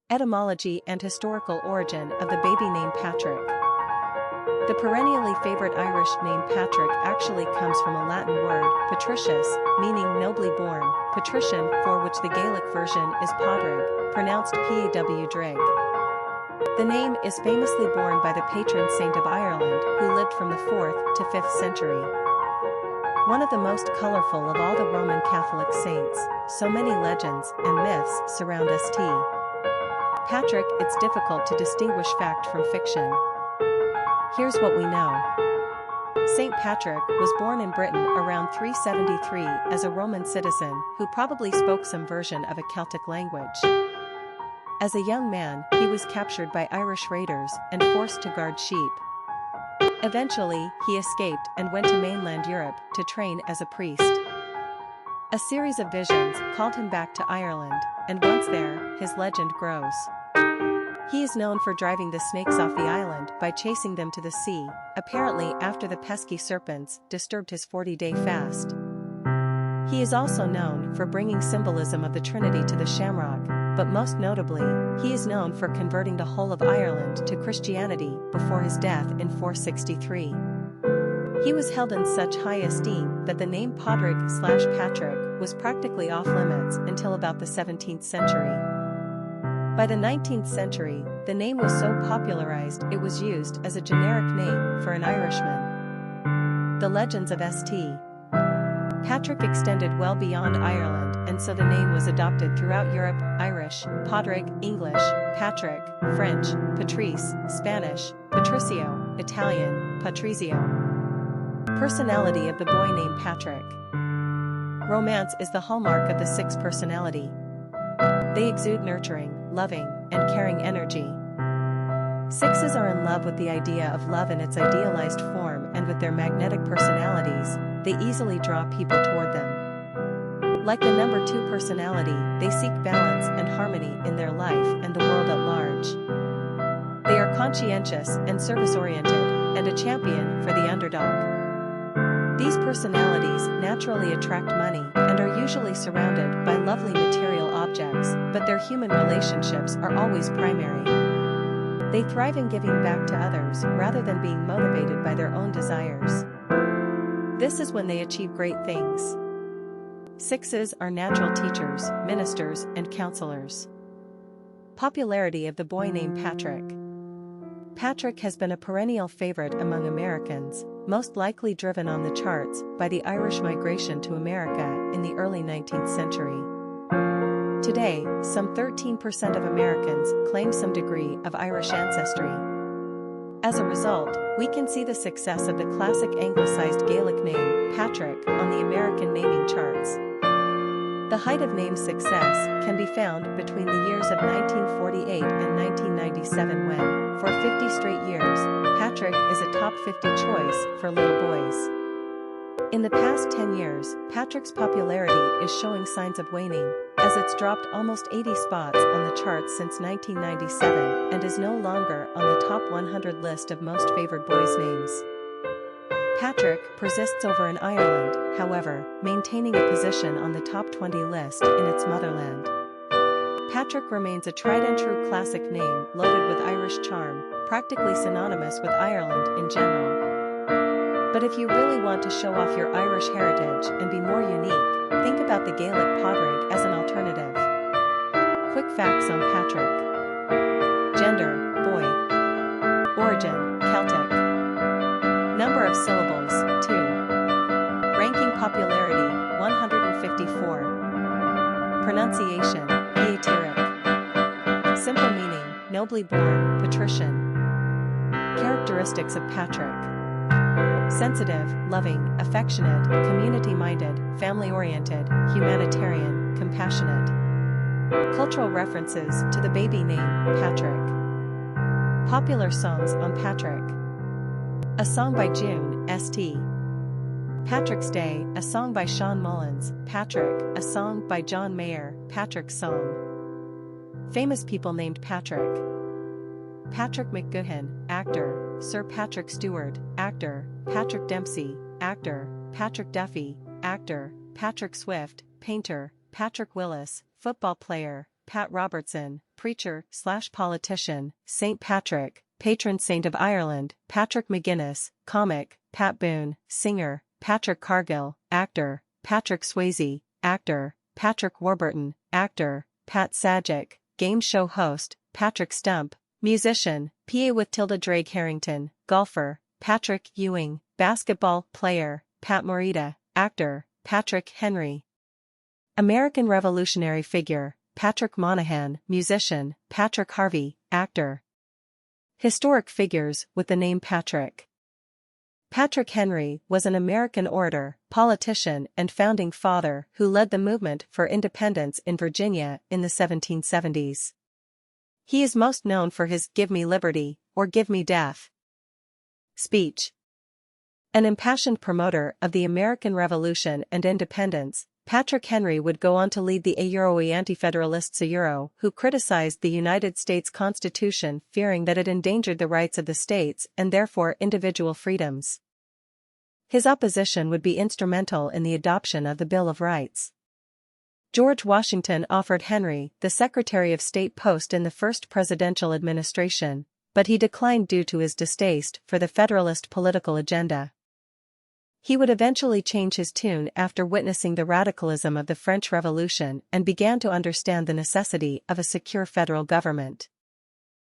Etymology and historical origin of the baby name Patrick. The perennially favorite Irish name Patrick actually comes from a Latin word, patricius, meaning nobly born, patrician, for which the Gaelic version is Pádraig, pronounced Padraig. The name is famously borne by the patron saint of Ireland, who lived from the 4th to 5th century. One of the most colorful of all the Roman Catholic saints, so many legends and myths surround St. Patrick. It's difficult to distinguish fact from fiction. Here's what we know. St. Patrick was born in Britain around 373 as a Roman citizen who probably spoke some version of a Celtic language. As a young man, he was captured by Irish raiders and forced to guard sheep. Eventually, he escaped and went to mainland Europe to train as a priest. A series of visions called him back to Ireland, and once there, his legend grows. He is known for driving the snakes off the island by chasing them to the sea, apparently after the pesky serpents disturbed his 40-day fast. He is also known for bringing symbolism of the Trinity to the shamrock, but most notably, he is known for converting the whole of Ireland to Christianity before his death in 463. He was held in such high esteem that the name Pádraig/Patrick was practically off-limits until about the 17th century. By the 19th century, the name was so popularized it was used as a generic name for an Irishman. The legends of St. Patrick extended well beyond Ireland, and so the name was adopted throughout Europe: Irish, Pádraig, English, Patrick, French, Patrice, Spanish, Patricio, Italian, Patrizio. Personality of the boy named Patrick. Romance is the hallmark of the six personality. They exude nurturing, loving, and caring energy. Sixes are in love with the idea of love in its idealized form, and with their magnetic personalities, they easily draw people toward them. Like the number 2 personality, they seek balance and harmony in their life and the world at large. They are conscientious and service-oriented, and a champion for the underdog. These personalities naturally attract money and are usually surrounded by lovely material objects, but their human relationships are always primary. They thrive in giving back to others rather than being motivated by their own desires. This is when they achieve great things. Sixes are natural teachers, ministers, and counselors. Popularity of the boy named Patrick. Patrick has been a perennial favorite among Americans, most likely driven on the charts by the Irish migration to America in the early 19th century. Today, some 13% of Americans claim some degree of Irish ancestry. As a result, we can see the success of the classic anglicized Gaelic name, Patrick, on the American naming charts. The height of name success can be found between the years of 1948 and 1997 when, for 50 straight years, Patrick is a top 50 choice for little boys. In the past 10 years, Patrick's popularity is showing signs of waning, as it's dropped almost 80 spots on the charts since 1997 and is no longer on the top 100 list of most favored boys' names. Patrick persists over in Ireland, however, maintaining a position on the top 20 list in its motherland. Patrick remains a tried-and-true classic name loaded with Irish charm, practically synonymous with Ireland in general. But if you really want to show off your Irish heritage and be more unique, think about the Gaelic Pádraig as an alternative. Quick facts on Patrick. Gender, boy. Origin, Celtic. Number of syllables, 2. Ranking popularity, 154. Pronunciation, Patrick. Simple meaning, nobly born, patrician. Characteristics of Patrick. Sensitive, loving, affectionate, community-minded, family-oriented, humanitarian, compassionate. Cultural references to the baby name, Patrick. Popular songs on Patrick. A Song by June, St. Patrick's Day, a song by Sean Mullins, Patrick, a song by John Mayer, Patrick's Song. Famous people named Patrick. Patrick McGoohan, actor, Sir Patrick Stewart, actor, Patrick Dempsey, actor, Patrick Duffy, actor, Patrick Swift, painter, Patrick Willis, football player, Pat Robertson, preacher/politician, Saint Patrick, patron saint of Ireland, Patrick McGuinness, comic, Pat Boone, singer, Patrick Cargill, actor, Patrick Swayze, actor, Patrick Warburton, actor, Pat Sajak, game show host, Patrick Stump, musician, PA with Drake Harrington, golfer, Patrick Ewing, basketball player, Pat Morita, actor, Patrick Henry. American Revolutionary figure, Patrick Monahan, musician, Patrick Harvey, actor. Historic figures with the name Patrick. Patrick Henry was an American orator, politician and founding father who led the movement for independence in Virginia in the 1770s. He is most known for his "Give me liberty, or give me death" speech. An impassioned promoter of the American Revolution and independence, Patrick Henry would go on to lead the anti-federalists who criticized the United States Constitution, fearing that it endangered the rights of the states and therefore individual freedoms. His opposition would be instrumental in the adoption of the Bill of Rights. George Washington offered Henry the Secretary of State post in the first presidential administration, but he declined due to his distaste for the Federalist political agenda. He would eventually change his tune after witnessing the radicalism of the French Revolution and began to understand the necessity of a secure federal government.